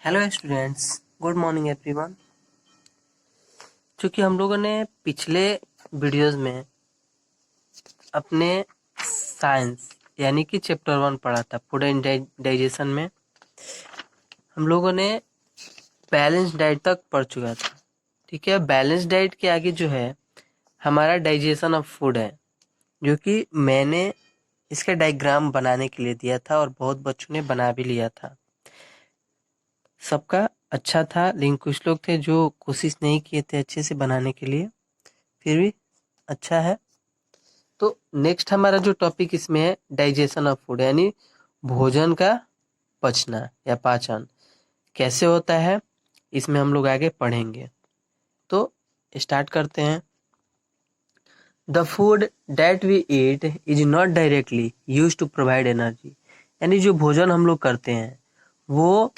Hello students, good morning everyone. चूँकि हम लोगों ने पिछले वीडियोस में अपने साइंस यानी कि चैप्टर 1 पढ़ा था, फूड एंड डाइजेशन में हम लोगों ने बैलेंस डाइट तक पढ़ चुका था। ठीक है, बैलेंस डाइट के आगे जो है हमारा डाइजेशन ऑफ फूड है, जो कि मैंने इसका डायग्राम बनाने के लिए दिया था और बहुत बच्चों ने बना भी लिया था। सबका अच्छा था, लेकिन कुछ लोग थे जो कोशिश नहीं किए थे अच्छे से बनाने के लिए, फिर भी अच्छा है। तो नेक्स्ट हमारा जो टॉपिक इसमें है डाइजेशन ऑफ फूड, यानी भोजन का पचना या पाचन कैसे होता है, इसमें हम लोग आगे पढ़ेंगे। तो स्टार्ट करते हैं। The food that we eat is not directly use to provide energy, यानी जो भोजन हम लोग करते हैं वो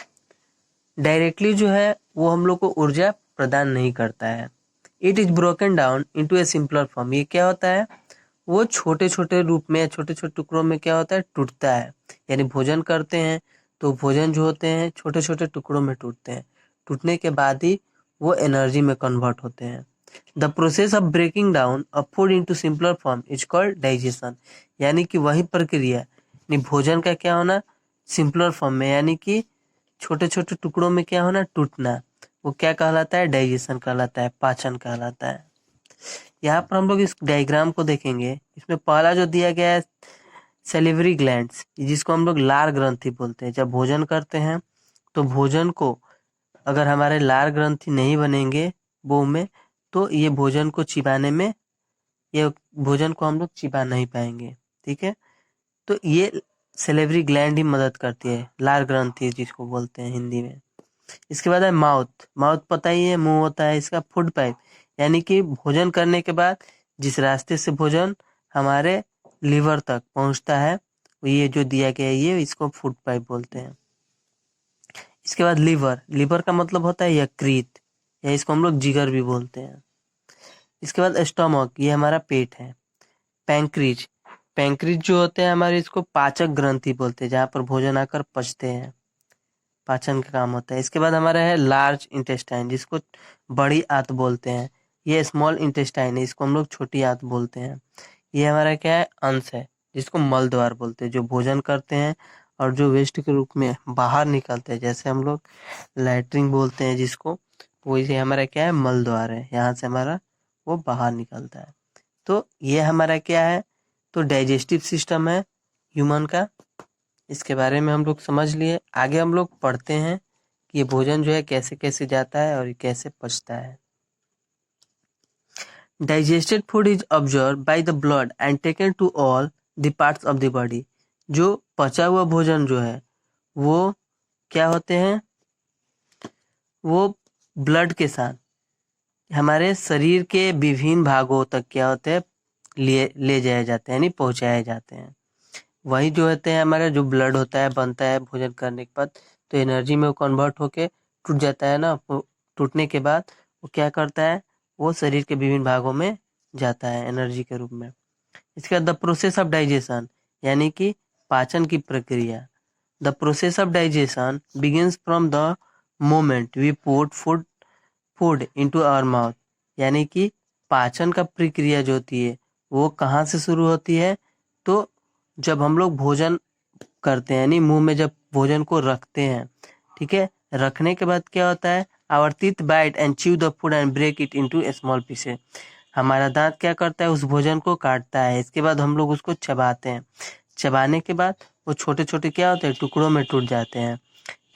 डायरेक्टली जो है वो हम लोग को ऊर्जा प्रदान नहीं करता है। It is broken down into A simpler form. ये क्या होता है, वो छोटे छोटे रूप में, छोटे छोटे टुकड़ों में क्या होता है, टूटता है। यानी भोजन करते हैं तो भोजन जो होते हैं छोटे छोटे टुकड़ों में टूटते हैं, टूटने के बाद ही वो एनर्जी में कन्वर्ट होते हैं। The process of breaking down a food into simpler form is called digestion. यानी कि वही प्रक्रिया, यानी भोजन का क्या होना, सिंपलर फॉर्म में, यानी कि छोटे छोटे टुकड़ों में क्या होना, टूटना, वो क्या कहलाता है, डाइजेशन कहलाता है, पाचन कहलाता है। यहाँ पर हम लोग इस डायग्राम को देखेंगे। इसमें पहला जो दिया गया है सेलिवरी ग्लैंड्स, जिसको हम लोग लार ग्रंथि बोलते हैं। जब भोजन करते हैं तो भोजन को अगर हमारे लार ग्रंथि नहीं बनेंगे मुंह में, तो ये भोजन को चिबाने में, ये भोजन को हम लोग चिबा नहीं पाएंगे। ठीक है, तो ये सेलिवरी ग्लैंड ही मदद करती है, लार ग्रंथि जिसको बोलते हैं हिंदी में। इसके बाद है माउथ। माउथ पता ही है, मुंह होता है इसका। फूड पाइप, यानी कि भोजन करने के बाद जिस रास्ते से भोजन हमारे लीवर तक पहुंचता है, ये जो दिया गया है ये, इसको फूड पाइप बोलते हैं। इसके बाद लीवर। लीवर का मतलब होता है यकृत, या इसको हम लोग जिगर भी बोलते हैं। इसके बाद स्टोमक, ये हमारा पेट है। पैंक्रीज, पैंक्रीज जो होते हैं हमारे, इसको पाचक ग्रंथि बोलते हैं, जहाँ पर भोजन आकर पचते हैं, पाचन का काम होता है। इसके बाद हमारा है लार्ज इंटेस्टाइन, जिसको बड़ी आंत बोलते हैं। ये स्मॉल इंटेस्टाइन है, इसको हम लोग छोटी आंत बोलते हैं। ये हमारा क्या है, अंश है, जिसको मल द्वार बोलते हैं। जो भोजन करते हैं और जो वेस्ट के रूप में बाहर निकलते हैं, जैसे हम लोग लैट्रिन बोलते हैं जिसको, वो इसे हमारा क्या है, मल द्वार है, यहाँ से हमारा वो बाहर निकलता है। तो ये हमारा क्या है, तो डाइजेस्टिव सिस्टम है ह्यूमन का। इसके बारे में हम लोग समझ लिए। आगे हम लोग पढ़ते हैं कि ये भोजन जो है कैसे कैसे जाता है और ये कैसे पचता है। Digested food is observe by the blood and taken to all the parts of the body. जो पचा हुआ भोजन जो है वो क्या होते हैं, वो ब्लड के साथ हमारे शरीर के विभिन्न भागों तक क्या होते हैं, ले जाए जाते हैं, यानी पहुंचाए जाते हैं। वही जो होते हैं हमारे, जो ब्लड होता है बनता है भोजन करने के बाद, तो एनर्जी में वो कन्वर्ट होके टूट जाता है ना। टूटने के बाद वो क्या करता है, वो शरीर के विभिन्न भागों में जाता है एनर्जी के रूप में। इसके बाद द प्रोसेस ऑफ डाइजेशन, यानी कि पाचन की प्रक्रिया। The process of digestion begins from the moment we put food into our mouth. यानी कि पाचन का प्रक्रिया जो होती है वो कहाँ से शुरू होती है, तो जब हम लोग भोजन करते हैं, यानी मुंह में जब भोजन को रखते हैं। ठीक है, रखने के बाद क्या होता है, our teeth bite and chew the food and break it into small pieces. हमारा दांत क्या करता है, उस भोजन को काटता है। इसके बाद हम लोग उसको चबाते हैं। चबाने के बाद वो छोटे छोटे क्या होते हैं, टुकड़ों में टूट जाते हैं।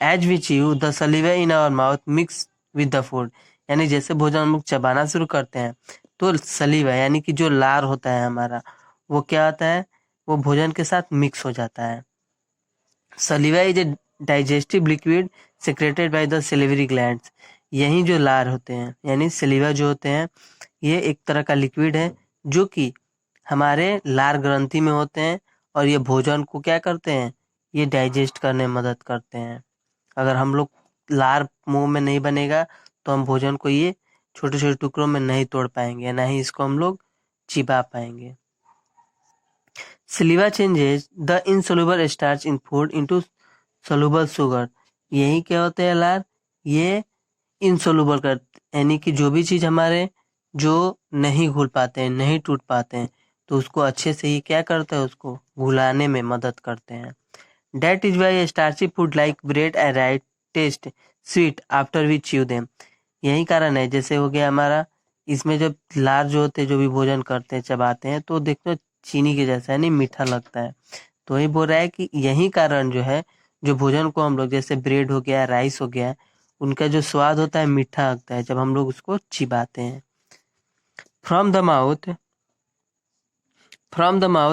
As we chew the saliva in our mouth mix with the food. यानी जैसे भोजन हम लोग चबाना शुरू करते हैं, तो सलीवा यानी कि जो लार होता है हमारा, वो क्या होता है, वो भोजन के साथ मिक्स हो जाता है। सलीवा is a digestive liquid secreted by the salivary glands. यही जो लार होते हैं, यानी सलीवा जो होते हैं, ये एक तरह का लिक्विड है जो कि हमारे लार ग्रंथि में होते हैं, और ये भोजन को क्या करते हैं, ये डाइजेस्ट करने में मदद करते हैं। अगर हम लोग लार मुंह में नहीं बनेगा तो हम भोजन को ये छोटे छोटे टुकड़ों में नहीं तोड़ पाएंगे, ना ही इसको हम लोग चिबा पाएंगे। Saliva changes the insoluble starch in food into soluble sugar। यही क्या होते हैं LR, ये इनसोल्यूबल कर, यानी कि जो भी चीज हमारे जो नहीं घुल पाते हैं, नहीं टूट पाते हैं, तो उसको अच्छे से ही क्या करते हैं, उसको घुलाने में मदद करते हैं। That is why a starchy food like bread and rice taste sweet after we chew them. यही कारण है, जैसे हो गया हमारा, इसमें जब लार जो होते हैं, जो भी भोजन करते हैं, चबाते हैं, तो देखो चीनी के जैसा है, नहीं मीठा लगता है। तो वही बोल रहा है कि यही कारण जो है, जो भोजन को हम लोग, जैसे ब्रेड हो गया, राइस हो गया, उनका जो स्वाद होता है मीठा लगता है जब हम लोग उसको चिबाते हैं। From the mouth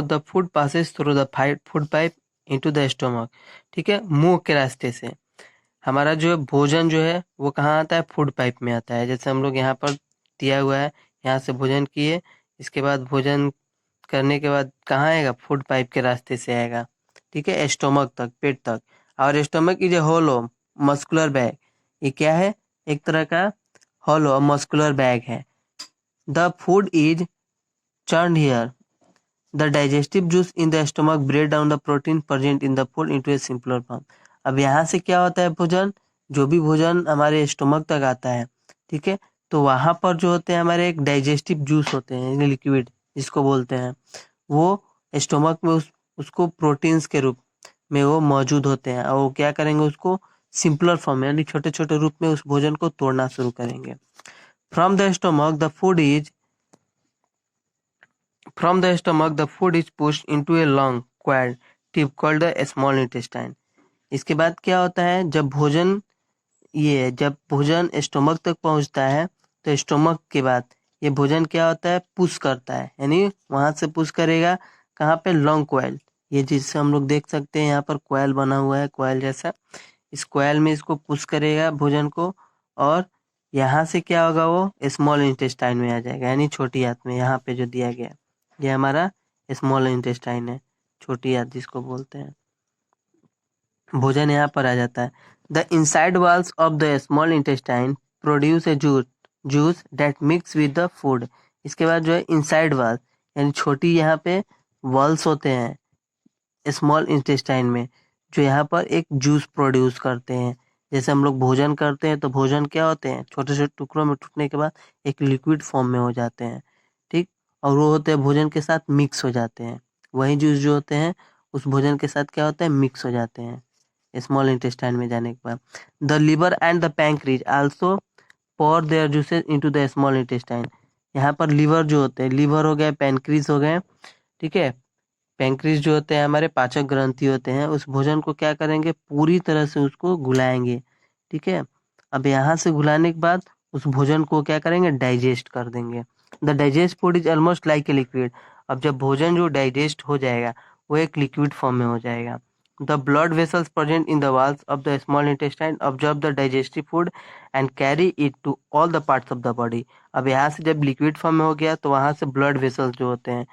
the food passes through the food pipe into the stomach. ठीक है, मुंह के रास्ते से हमारा जो भोजन जो है वो कहाँ आता है, फूड पाइप में आता है। जैसे हम लोग यहाँ पर दिया हुआ है, यहाँ से भोजन किए, इसके बाद भोजन करने के बाद कहाँ आएगा, फूड पाइप के रास्ते से आएगा। ठीक है, स्टोमक तक, पेट तक। और stomach is a hollow muscular bag, ये क्या है, एक तरह का होलो मस्कुलर बैग है। The food is churned here. The digestive juice in the stomach break down the protein present in the food into a simpler form. अब यहाँ से क्या होता है, भोजन, जो भी भोजन हमारे स्टोमक तक आता है, ठीक है, तो वहां पर जो होते हैं हमारे एक डाइजेस्टिव जूस होते हैं, लिक्विड जिसको बोलते हैं, वो स्टोमक में उसको प्रोटीन्स के रूप में वो मौजूद होते हैं, और वो क्या करेंगे, उसको सिंपलर फॉर्म यानी छोटे छोटे रूप में उस भोजन को तोड़ना शुरू करेंगे। From the stomach the food is From the stomach, the food is pushed into a long coiled tube called the small intestine. इसके बाद क्या होता है, जब भोजन स्टोमक तक पहुंचता है, तो स्टोमक के बाद ये भोजन क्या होता है, पुश करता है, यानी वहां से पुश करेगा कहाँ पे, लॉन्ग कॉइल, ये जिससे हम लोग देख सकते हैं यहाँ पर कॉइल बना हुआ है, कॉइल जैसा, इस कॉइल में इसको पुश करेगा भोजन को, और यहाँ से क्या होगा, वो स्मॉल इंटेस्टाइन में आ जाएगा, यानी छोटी आंत में, यहाँ पे जो दिया गया है ये हमारा स्मॉल इंटेस्टाइन है, छोटी आंत जिसको बोलते हैं। भोजन यहाँ पर आ जाता है। The inside walls of the small intestine produce a juice that mix with the food. इसके बाद जो है इनसाइड वॉल, यानी छोटी यहाँ पे वॉल्स होते हैं स्मॉल इंटेस्टाइन में, जो यहाँ पर एक जूस प्रोड्यूस करते हैं। जैसे हम लोग भोजन करते हैं, तो भोजन क्या होते हैं, छोटे छोटे टुकड़ों में टूटने के बाद एक लिक्विड फॉर्म में हो जाते हैं, ठीक, और वो होते हैं भोजन के साथ मिक्स हो जाते हैं। वही जूस जो होते हैं उस भोजन के साथ क्या होता है, मिक्स हो जाते हैं स्मॉल इंटेस्टाइन में जाने के बाद। The liver and the pancreas also pour their juices into the small intestine। यहाँ पर लीवर जो होते हैं, लीवर हो गए, पैनक्रीज हो गए, ठीक है, पैंक्रीज जो होते हैं हमारे पाचक ग्रंथि होते हैं, उस भोजन को क्या करेंगे, पूरी तरह से उसको घुलाएंगे। ठीक है, अब यहाँ से घुलाने के बाद उस भोजन को क्या करेंगे, डाइजेस्ट कर देंगे। The digest food is almost like a liquid. अब जब भोजन जो डाइजेस्ट हो जाएगा वो एक लिक्विड फॉर्म में हो जाएगा। The blood vessels present in the walls of the small intestine absorb the digestive food and carry it to all the parts of the body। अब यहाँ से जब लिक्विड फॉर्म में हो गया, तो वहां से ब्लड वेसल्स जो होते हैं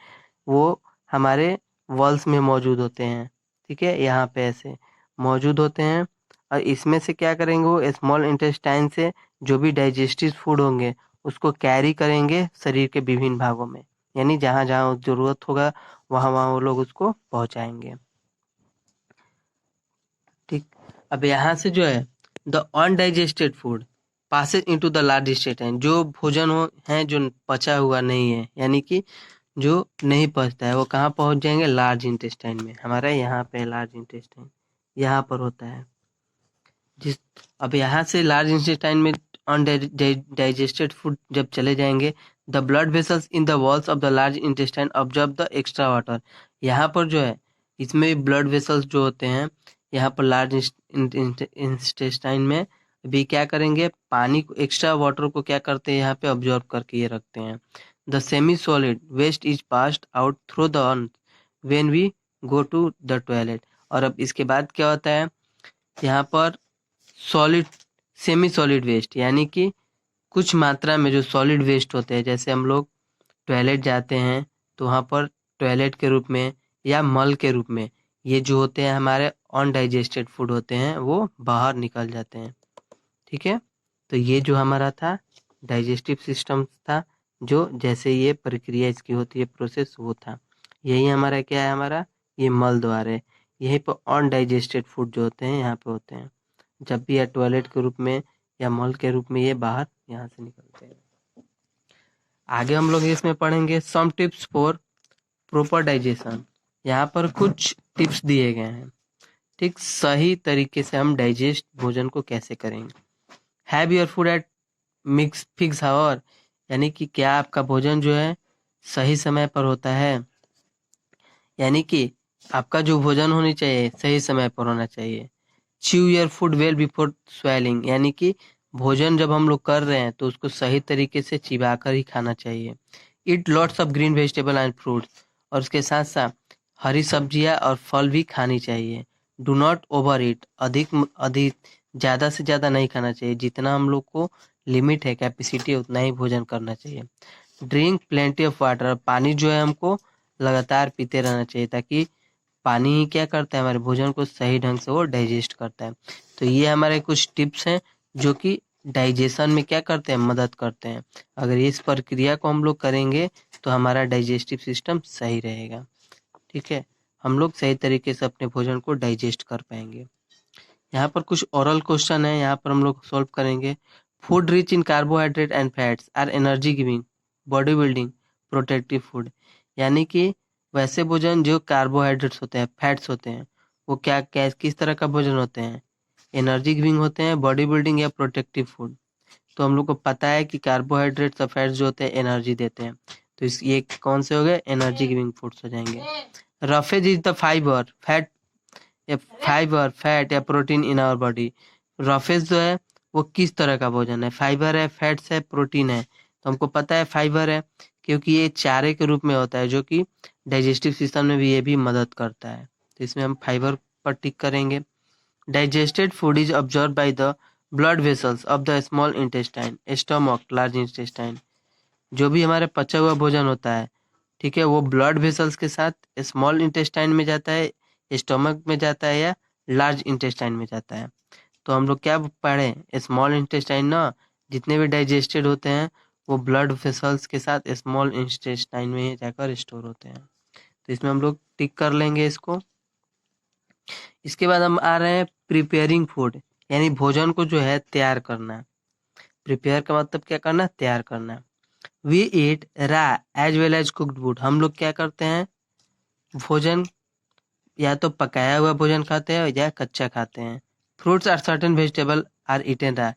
वो हमारे वॉल्स में मौजूद होते हैं, ठीक है, यहाँ पे ऐसे मौजूद होते हैं, और इसमें से क्या करेंगे, वो स्मॉल इंटेस्टाइन से जो भी डाइजेस्टिव फूड होंगे उसको कैरी करेंगे शरीर के विभिन्न भागों में, यानी जहाँ जहाँ जरूरत होगा वहाँ वहाँ वो लोग उसको पहुँचाएंगे। ठीक, अब यहाँ से जो है the undigested food passes into the large intestine. जो भोजन हो है जो पचा हुआ नहीं है, यानी कि जो नहीं पचता है, वो कहाँ पहुंच जाएंगे, लार्ज इंटेस्टाइन में। हमारा यहाँ पे लार्ज इंटेस्टाइन यहाँ पर होता है। जिस अब यहाँ से लार्ज इंटेस्टाइन में अनडाइजेस्टेड फूड जब चले जाएंगे, the blood vessels in the walls of the large intestine observe the extra water. यहाँ पर जो है इसमें ब्लड वेसल्स जो होते हैं यहाँ पर लार्ज इंटेस्टाइन में भी क्या करेंगे, पानी को, एक्स्ट्रा वाटर को क्या करते हैं, यहाँ पे ऑब्जर्व करके ये रखते हैं। The semi solid waste is passed out through the when we go to the toilet. और अब इसके बाद क्या होता है, यहाँ पर सॉलिड, सेमी सॉलिड वेस्ट, यानी कि कुछ मात्रा में जो सॉलिड वेस्ट होते हैं, जैसे हम लोग टॉयलेट जाते हैं तो वहाँ पर टॉयलेट के रूप में या मल के रूप में ये जो होते हैं हमारे अनडाइजेस्टेड फूड होते हैं वो बाहर निकल जाते हैं। ठीक है, तो ये जो हमारा था डाइजेस्टिव सिस्टम था, जो जैसे ये प्रक्रिया इसकी होती है, प्रोसेस वो था। यही हमारा क्या है, हमारा ये मल द्वार है। यहीं पर अनडाइजेस्टेड फूड जो होते हैं यहाँ पे होते हैं। जब भी या टॉयलेट के रूप में या मल के रूप में ये बाहर यहाँ से निकलते हैं। आगे हम लोग इसमें पढ़ेंगे some tips for proper digestion. यहाँ पर कुछ टिप्स दिए गए हैं, ठीक, सही तरीके से हम डाइजेस्ट भोजन को कैसे करेंगे। Have your food at mix fix hour, यानी कि क्या आपका भोजन जो है सही समय पर होता है, यानी कि आपका जो भोजन होनी चाहिए सही समय पर होना चाहिए। Chew your food well before swelling, यानी कि भोजन जब हम लोग कर रहे हैं तो उसको सही तरीके से चिबा कर ही खाना चाहिए। Eat lots of green vegetable and fruits, और उसके साथ साथ हरी सब्जियां और फल भी खानी चाहिए। डू नॉट ओवर ईट, अधिक ज़्यादा से ज़्यादा नहीं खाना चाहिए, जितना हम लोग को लिमिट है कैपेसिटी उतना ही भोजन करना चाहिए। ड्रिंक प्लेंटी ऑफ वाटर, पानी जो है हमको लगातार पीते रहना चाहिए, ताकि पानी ही क्या करता है हमारे भोजन को सही ढंग से वो डाइजेस्ट करता है। तो ये हमारे कुछ टिप्स हैं जो कि डाइजेशन में क्या करते हैं, मदद करते हैं। अगर इस प्रक्रिया को हम लोग करेंगे तो हमारा डाइजेस्टिव सिस्टम सही रहेगा, ठीक है, हम लोग सही तरीके से अपने भोजन को डाइजेस्ट कर पाएंगे। यहाँ पर कुछ ओरल क्वेश्चन है, यहाँ पर हम लोग सॉल्व करेंगे। Food rich in carbohydrate and fats are energy giving, body building, protective food, यानी कि वैसे भोजन जो कार्बोहाइड्रेट्स होते हैं, फैट्स होते हैं, वो क्या क्या किस तरह का भोजन होते हैं, एनर्जी गिविंग होते हैं, बॉडी बिल्डिंग या प्रोटेक्टिव फूड। तो हम लोग को पता है कि कार्बोहाइड्रेट्स और फैट्स जो होते हैं एनर्जी देते हैं, तो इस ये कौन से हो गए, एनर्जी गिविंग फूड्स हो जाएंगे। Roughage is the fibre fat या protein in our body. Roughage जो है वो किस तरह का भोजन है, फाइबर है, फैट्स है, प्रोटीन है। तो हमको पता है फाइबर है, क्योंकि ये चारे के रूप में होता है जो कि डाइजेस्टिव सिस्टम में भी ये भी मदद करता है, तो इसमें हम फाइबर पर टिक करेंगे। Digested food is observe by the blood vessels of the small intestine, stomach, large intestine. जो भी हमारे पचा हुआ भोजन होता है, ठीक है, वो ब्लड वेसल्स के साथ स्मॉल इंटेस्टाइन में जाता है, स्टमक में जाता है या लार्ज इंटेस्टाइन में जाता है। तो हम लोग क्या पढ़े, स्मॉल इंटेस्टाइन ना, जितने भी डाइजेस्टेड होते हैं वो ब्लड वेसल्स के साथ स्मॉल इंटेस्टाइन में जाकर स्टोर होते हैं। तो इसमें हम लोग टिक कर लेंगे इसको। इसके बाद हम आ रहे हैं प्रिपेयरिंग फूड, यानी भोजन को जो है तैयार करना। प्रिपेयर का मतलब क्या करना, तैयार करना। We eat raw as well as cooked food, हम लोग क्या करते हैं, भोजन या तो पकाया हुआ भोजन खाते हैं या कच्चा खाते हैं। Fruits are certain vegetable are eaten raw,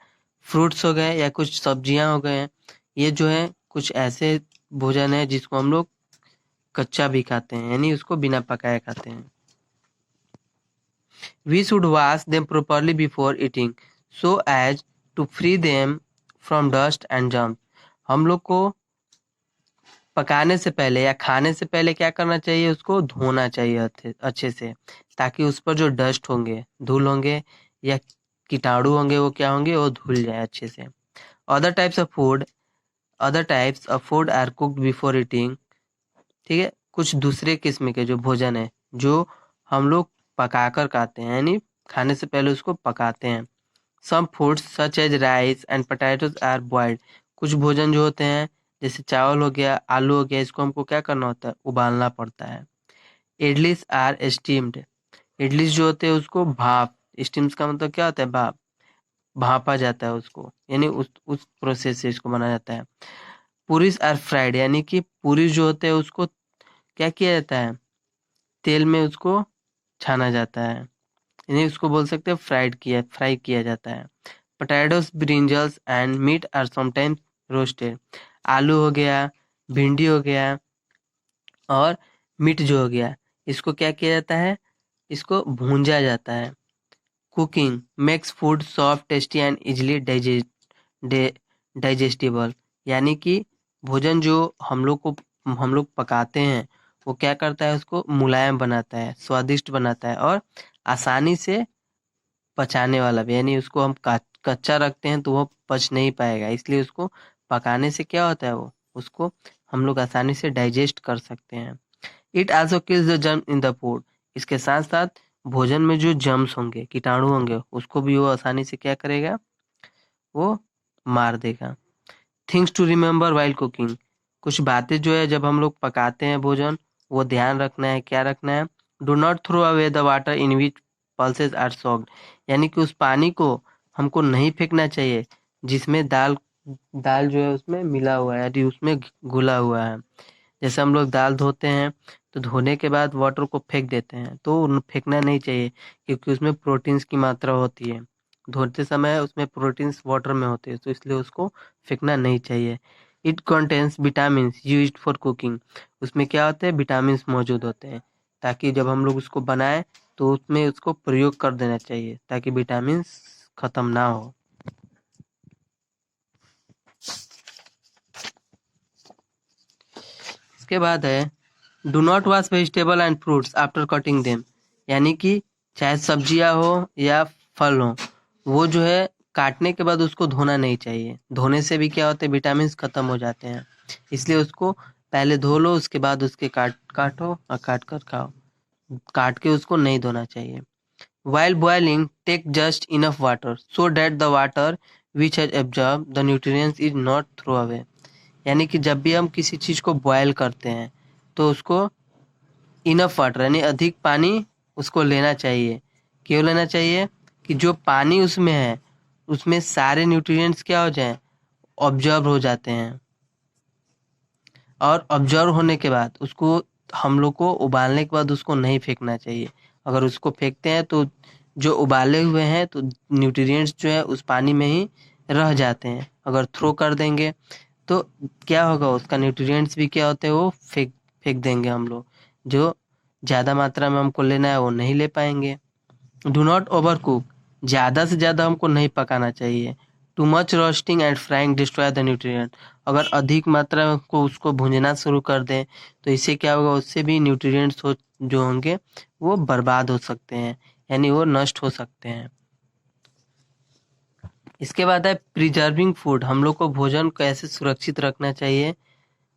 fruits हो गए या कुछ सब्जियां हो गए, ये जो है कुछ ऐसे भोजन है जिसको हम लोग कच्चा भी खाते हैं, यानी उसको बिना पकाए खाते हैं। We should wash them properly before eating so as to free them from dust and germs. हम लोग को पकाने से पहले या खाने से पहले क्या करना चाहिए, उसको धोना चाहिए अच्छे से, ताकि उस पर जो डस्ट होंगे, धूल होंगे या कीटाणु होंगे, वो क्या होंगे, वो धुल जाए अच्छे से। Other types of food are cooked before eating, ठीक है, कुछ दूसरे किस्म के जो भोजन है जो हम लोग पकाकर खाते हैं, यानी खाने से पहले उसको पकाते हैं। Some foods such as rice and potatoes are boiled, कुछ भोजन जो होते हैं जैसे चावल हो गया, आलू हो गया, इसको हमको क्या करना होता है, उबालना पड़ता है। इडलीज आर स्टीम्ड, इडलीज जो होते हैं उसको भाप, स्टीम्स का मतलब क्या होता है, भाप, भापा जाता है उसको, यानी उस प्रोसेस से इसको बनाया जाता है। पूरीज आर फ्राइड, यानी कि पूरी जो होते हैं उसको क्या किया जाता है, तेल में उसको छाना जाता है, यानी उसको बोल सकते हैं फ्राई किया जाता है। Potatoes, brinjals and meat are sometimes roasted, आलू हो गया, भिंडी हो गया और मीट जो हो गया, इसको क्या किया जाता है, इसको भूंजा जाता है। Cooking makes food soft, tasty and easily digestible, यानी कि भोजन जो हम लोग पकाते हैं वो क्या करता है, उसको मुलायम बनाता है, स्वादिष्ट बनाता है और आसानी से पचाने वाला भी, यानी उसको हम कच्चा रखते हैं तो वो पच नहीं पाएगा, इसलिए उसको पकाने से क्या होता है, वो उसको हम लोग आसानी से डाइजेस्ट कर सकते हैं। It also kills the germ in the food, इसके साथ साथ भोजन में जो जर्म्स होंगे, कीटाणु होंगे, उसको भी वो आसानी से क्या करेगा, वो मार देगा। Things to remember while cooking, कुछ बातें जो है जब हम लोग पकाते हैं भोजन, वो ध्यान रखना है, क्या रखना है, do not throw away the water in which pulses are soaked, यानी कि उस पानी को हमको नहीं फेंकना चाहिए जिसमें दाल जो है उसमें मिला हुआ है, यदि उसमें घुला हुआ है। जैसे हम लोग दाल धोते हैं तो धोने के बाद वाटर को फेंक देते हैं, तो फेंकना नहीं चाहिए क्योंकि उसमें प्रोटीन्स की मात्रा होती है। धोते समय उसमें प्रोटीन्स वाटर में होते हैं, तो इसलिए उसको फेंकना नहीं चाहिए। It contains vitamins used for cooking, उसमें क्या होते हैं, विटामिन्स मौजूद होते हैं, ताकि जब हम लोग उसको बनाएं तो उसमें उसको प्रयोग कर देना चाहिए ताकि विटामिन्स खत्म ना हो। इसके बाद है do not wash vegetable and fruits after cutting them, यानी कि चाहे सब्जियां हो या फल हो, वो जो है काटने के बाद उसको धोना नहीं चाहिए। धोने से भी क्या होता है, विटामिन खत्म हो जाते हैं, इसलिए उसको पहले धो लो, उसके बाद उसके काटो और काट कर खाओ। काट के उसको नहीं धोना चाहिए। While boiling, take just enough water so that the water which has absorbed the nutrients is not thrown away, यानी कि जब भी हम किसी चीज को बॉयल करते हैं तो उसको इनफ वाटर यानी अधिक पानी उसको लेना चाहिए। क्यों लेना चाहिए कि जो पानी उसमें है उसमें सारे न्यूट्रिएंट्स क्या हो जाएं, ऑब्जर्व हो जाते हैं, और ऑब्जर्व होने के बाद उसको हम लोग को उबालने के बाद उसको नहीं फेंकना चाहिए। अगर उसको फेंकते हैं तो जो उबाले हुए हैं तो न्यूट्रिएंट्स जो है उस पानी में ही रह जाते हैं। अगर थ्रो कर देंगे तो क्या होगा, उसका न्यूट्रिएंट्स भी क्या होते हैं, वो फेंक देंगे हम लोग। जो ज़्यादा मात्रा में हमको लेना है वो नहीं ले पाएंगे। डू नॉट ओवर कुक, ज़्यादा से ज़्यादा हमको नहीं पकाना चाहिए। Too much roasting and frying destroy the nutrient, अगर अधिक मात्रा में को उसको भूंजना शुरू कर दें तो इससे क्या होगा, उससे भी न्यूट्रिएंट्स जो होंगे वो बर्बाद हो सकते हैं, यानी वो नष्ट हो सकते हैं। इसके बाद है प्रिजर्विंग फूड, हम लोग को भोजन कैसे सुरक्षित रखना चाहिए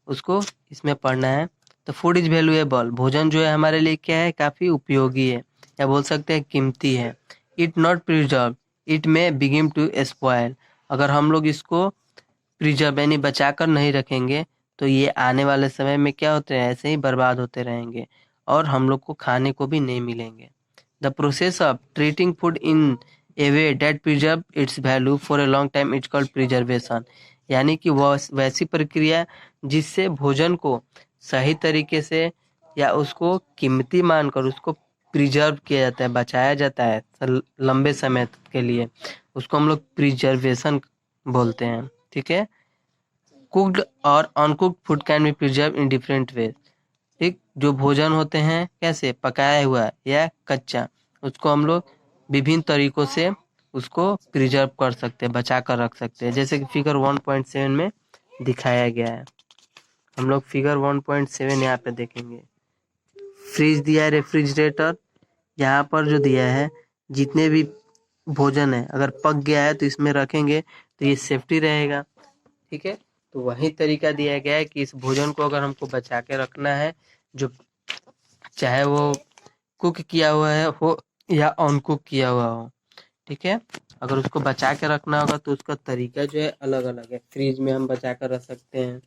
उसको इसमें पढ़ना है। तो फूड इज वैल्यूएबल, भोजन जो है हमारे लिए क्या है, काफ़ी उपयोगी है या बोल सकते हैं कीमती है। इट नॉट प्रिजर्व इट में बिगिन टू स्पॉयल, अगर हम लोग इसको प्रिजर्व यानी बचा कर नहीं रखेंगे तो ये आने वाले समय में क्या होते हैं, ऐसे ही बर्बाद होते रहेंगे और हम लोग को खाने को भी नहीं मिलेंगे। The process of treating food in a way that preserve its value for a long time it's called preservation, यानी कि वह वैसी प्रक्रिया जिससे भोजन को सही तरीके से या उसको कीमती मानकर उसको प्रिजर्व किया जाता है, बचाया जाता है लंबे समय के लिए, उसको हम लोग प्रिजर्वेशन बोलते हैं। ठीक है। कुक्ड और uncooked food can be preserve in different way, ठीक, जो भोजन होते हैं कैसे, पकाया हुआ या कच्चा, उसको हम लोग विभिन्न तरीकों से उसको प्रिजर्व कर सकते हैं, बचा कर रख सकते हैं, जैसे कि फिगर 1.7 में दिखाया गया है। हम लोग फिगर 1.7 यहाँ पे देखेंगे। फ्रिज दिया है, रेफ्रिजरेटर, यहाँ पर जो दिया है जितने भी भोजन है अगर पक गया है तो इसमें रखेंगे तो ये सेफ्टी रहेगा। ठीक है। तो वही तरीका दिया गया है कि इस भोजन को अगर हमको बचा के रखना है, जो चाहे वो कुक किया हुआ है हो या अनकुक किया हुआ हो, ठीक है, अगर उसको बचा के रखना होगा तो उसका तरीका जो है अलग अलग है। फ्रिज में हम बचा कर रख सकते हैं,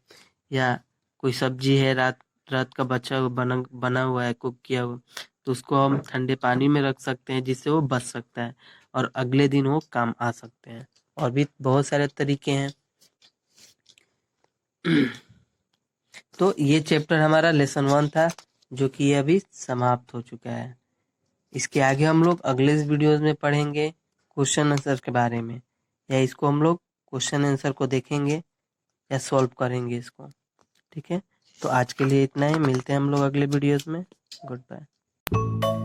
या कोई सब्जी है रात रात का बचा हुआ बना हुआ है, कुक किया हुआ, तो उसको हम ठंडे पानी में रख सकते हैं जिससे वो बच सकता है और अगले दिन वो काम आ सकते हैं। और भी बहुत सारे तरीके हैं। तो ये चैप्टर हमारा लेसन 1 था जो कि अभी समाप्त हो चुका है। इसके आगे हम लोग अगले वीडियोस में पढ़ेंगे क्वेश्चन आंसर के बारे में, या इसको हम लोग क्वेश्चन आंसर को देखेंगे या सॉल्व करेंगे इसको। ठीक है। तो आज के लिए इतना ही, मिलते हैं हम लोग अगले वीडियोस में। Good bye.